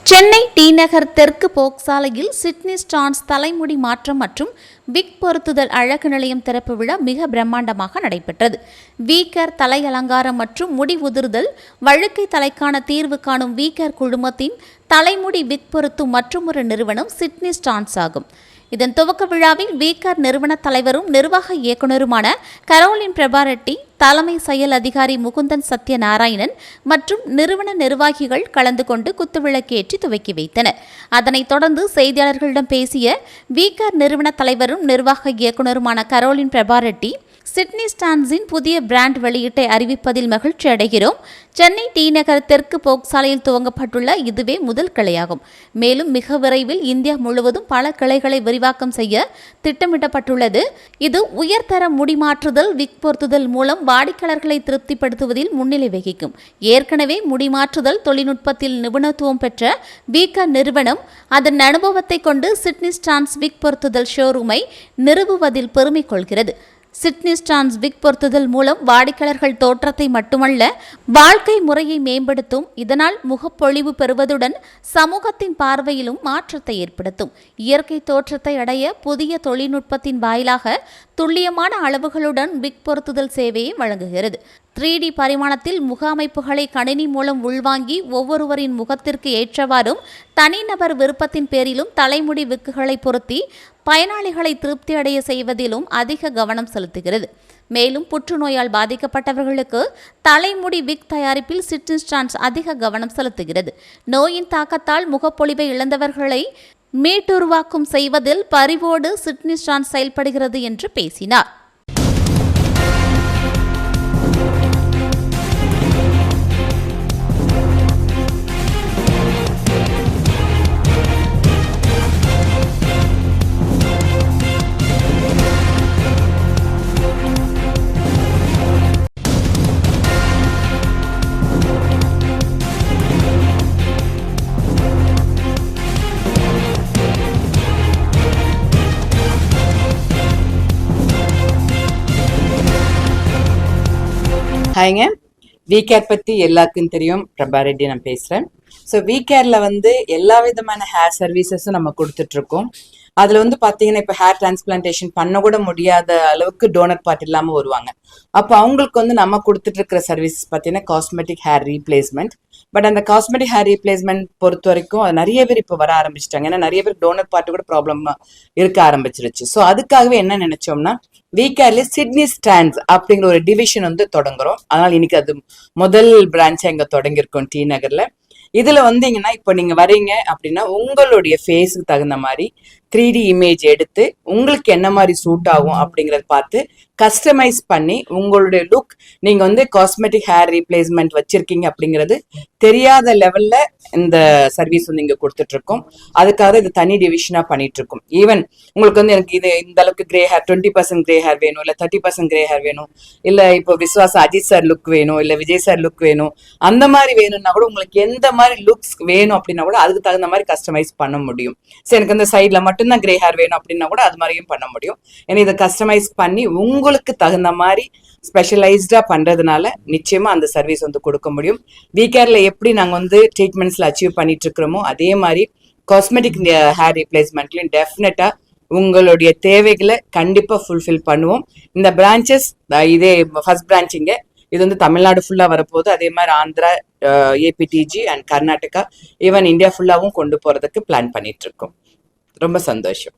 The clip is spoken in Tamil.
சென்னை டி நகர் தெற்கு போக்சாலையில் சிட்னி ஸ்டான்ஸ் தலைமுடி மாற்றம் மற்றும் விக் பொருத்துதல் அழகு நிலையம் திறப்பு விழா மிக பிரம்மாண்டமாக நடைபெற்றது. வீக்கர் தலை அலங்காரம் மற்றும் முடி உதிர்தல் வழுக்கை தலைக்கான தீர்வு காணும் வீக்கர் குழுமத்தின் தலைமுடி விக் பொருத்தும் மற்றொரு நிறுவனம் சிட்னி ஸ்டான்ஸ் ஆகும். இதன் துவக்க விழாவில் வீக்கர் நிறுவன தலைவரும் நிர்வாக இயக்குநருமான கரோலின் பிரபா ரெட்டி, தலைமை செயல் அதிகாரி முகுந்தன் சத்யநாராயணன் மற்றும் நிறுவன நிர்வாகிகள் கலந்து கொண்டு குத்துவிளக்கேற்றி துவக்கி வைத்தனர். அதனைத் தொடர்ந்து செய்தியாளர்களிடம் பேசிய வீக்கர் நிறுவன தலைவரும் நிர்வாக இயக்குநருமான கரோலின் பிரபா ரெட்டி, சிட்னி ஸ்டான்ஸின் புதிய பிராண்ட் வெளியீட்டை அறிவிப்பதில் மகிழ்ச்சி அடைகிறோம். சென்னை டி நகர் தெற்கு போக்சாலையில் துவங்கப்பட்டுள்ள இதுவே முதல் கிளையாகும். மேலும் மிக விரைவில் இந்தியா முழுவதும் பல கிளைகளை விரிவாக்கம் செய்ய திட்டமிடப்பட்டுள்ளது. இது உயர்தர முடிமாற்றுதல் விக் பொருத்துதல் மூலம் வாடிக்கையாளர்களை திருப்திப்படுத்துவதில் முன்னிலை வகிக்கும். ஏற்கனவே முடிமாற்றுதல் தொழில்நுட்பத்தில் நிபுணத்துவம் பெற்ற வீக்கர் நிறுவனம் அதன் அனுபவத்தை கொண்டு சிட்னி ஸ்டான்ஸ் விக் பொருத்துதல் ஷோரூமை நிறுவுவதில் பெருமை கொள்கிறது. சிட்னி ஸ்டான்ஸ் விக் பொருத்துதல் மூலம் வாடிக்கையாளர்கள் தோற்றத்தை மட்டுமல்ல, வாழ்க்கை முறையை மேம்படுத்தும். இதனால் முகப்பொழிவு பெறுவதுடன் சமூகத்தின் பார்வையிலும் மாற்றத்தை ஏற்படுத்தும். இயற்கை தோற்றத்தை அடைய புதிய தொழில்நுட்பத்தின் வாயிலாக துல்லியமான அளவுகளுடன் விக் பொருத்துதல் சேவையை வழங்குகிறது. 3D பரிமாணத்தில் முக அமைப்புகளை கணினி மூலம் உள்வாங்கி ஒவ்வொருவரின் முகத்திற்கு ஏற்றவாறும் தனிநபர் விருப்பத்தின் பேரிலும் தலைமுடி விக்குகளை பொருத்தி பயனாளிகளை திருப்தி அடைய செய்வதிலும் அதிக கவனம் செலுத்துகிறது. மேலும் புற்றுநோயால் பாதிக்கப்பட்டவர்களுக்கு தலைமுடி விக் தயாரிப்பில் சிட்னி ஸ்டான்ஸ் அதிக கவனம் செலுத்துகிறது. நோயின் தாக்கத்தால் முகப்பொலிவை இழந்தவர்களை மீட்டுருவாக்கும் செய்வதில் பரிவோடு சிட்னி ஸ்டான்ஸ் செயல்படுகிறது என்று பேசினார். ஹாய்ங்க, வீகேர் பற்றி எல்லாருக்கும் தெரியும். பிரபா ரெட்டி நான் பேசுகிறேன். ஸோ வீகேரில் எல்லா விதமான ஹேர் சர்வீசஸும் நம்ம கொடுத்துட்ருக்கோம். அதில் பார்த்தீங்கன்னா இப்போ ஹேர் டிரான்ஸ்பிளான்டேஷன் பண்ண கூட முடியாத அளவுக்கு டோனர் பார்ட் இல்லாமல் வருவாங்க. அப்போ அவங்களுக்கு நம்ம கொடுத்துட்ருக்கிற சர்வீசஸ் பார்த்தீங்கன்னா காஸ்மெட்டிக் ஹேர் ரீப்ளேஸ்மெண்ட். பட் அந்த காஸ்மெட்டிக் ஹேர் ரீப்ளேஸ்மெண்ட் பொறுத்த வரைக்கும் நிறைய பேர் இப்போ வர ஆரம்பிச்சிட்டாங்க. ஏன்னா நிறைய பேர் டோனர் பார்ட்டு கூட ப்ராப்ளம் இருக்க ஆரம்பிச்சிருச்சு. ஸோ அதுக்காகவே என்ன நினைச்சோம்னா, வீகேர்ல சிட்னி ஸ்டான்ஸ் அப்படிங்கிற ஒரு டிவிஷன் தொடங்குறோம். அதனால இன்னைக்கு அது முதல் பிரான்ச் அங்கே தொடங்கியிருக்கோம் டி நகர்ல. இதுல வந்தீங்கன்னா இப்போ நீங்க வரீங்க அப்படின்னா உங்களுடைய ஃபேஸுக்கு தகுந்த மாதிரி 3D இமேஜ் எடுத்து உங்களுக்கு என்ன மாதிரி சூட் ஆகும் அப்படிங்கறத பார்த்து கஸ்டமைஸ் பண்ணி உங்களுடைய லுக் நீங்க காஸ்மெட்டிக் ஹேர் ரீப்ளேஸ்மெண்ட் வச்சிருக்கீங்க அப்படிங்கிறது தெரியாத லெவல்ல இந்த சர்வீஸ் இங்க கொடுத்துட்டு இருக்கோம். அதுக்காக இது தனி டிவிஷனா பண்ணிட்டு இருக்கோம். ஈவன் உங்களுக்கு எனக்கு இது இந்த அளவுக்கு கிரே ஹேர் 20% கிரே ஹேர் வேணும், இல்ல 30% கிரே ஹேர் வேணும், இல்ல இப்போ விஸ்வாசம் அஜித் சார் லுக் வேணும், இல்ல விஜய் சார் லுக் வேணும், அந்த மாதிரி வேணும்னா கூட உங்களுக்கு எந்த மாதிரி லுக்ஸ் வேணும் அப்படின்னா கூட அதுக்கு தகுந்த மாதிரி கஸ்டமைஸ் பண்ண முடியும். சரி, எனக்கு அந்த சைட்ல மட்டும்தான் கிரே ஹேர் வேணும் அப்படின்னா கூட அது மாதிரியும் பண்ண முடியும். ஏன்னா இதை கஸ்டமைஸ் பண்ணி உங்களுக்கு தகுந்த மாதிரி ஸ்பெஷலைஸ்டா பண்றதுனால நிச்சயமா அந்த சர்வீஸ் கொடுக்க முடியும். வீகேர்ல எப்படி நாங்க ட்ரீட்மெண்ட்ஸ்ல அச்சீவ் பண்ணிட்டு இருக்கிறோமோ அதே மாதிரி காஸ்மெட்டிக் ஹேர் ரீப்ளேஸ்மெண்ட்லயும் டெஃபினட்டா உங்களுடைய தேவைகளை கண்டிப்பா ஃபுல்ஃபில் பண்ணுவோம். இந்த பிரான்ச்சஸ் இதே ஃபர்ஸ்ட் பிரான்ச்சிங்க இது தமிழ்நாடு ஃபுல்லா வரப்போகுது. அதே மாதிரி ஆந்திரா, ஏபிடிஜி அண்ட் கர்நாடகா, ஈவன் இந்தியா ஃபுல்லாவும் கொண்டு போறதுக்கு பிளான் பண்ணிட்டு இருக்கோம். ரொம்ப சந்தோஷம்.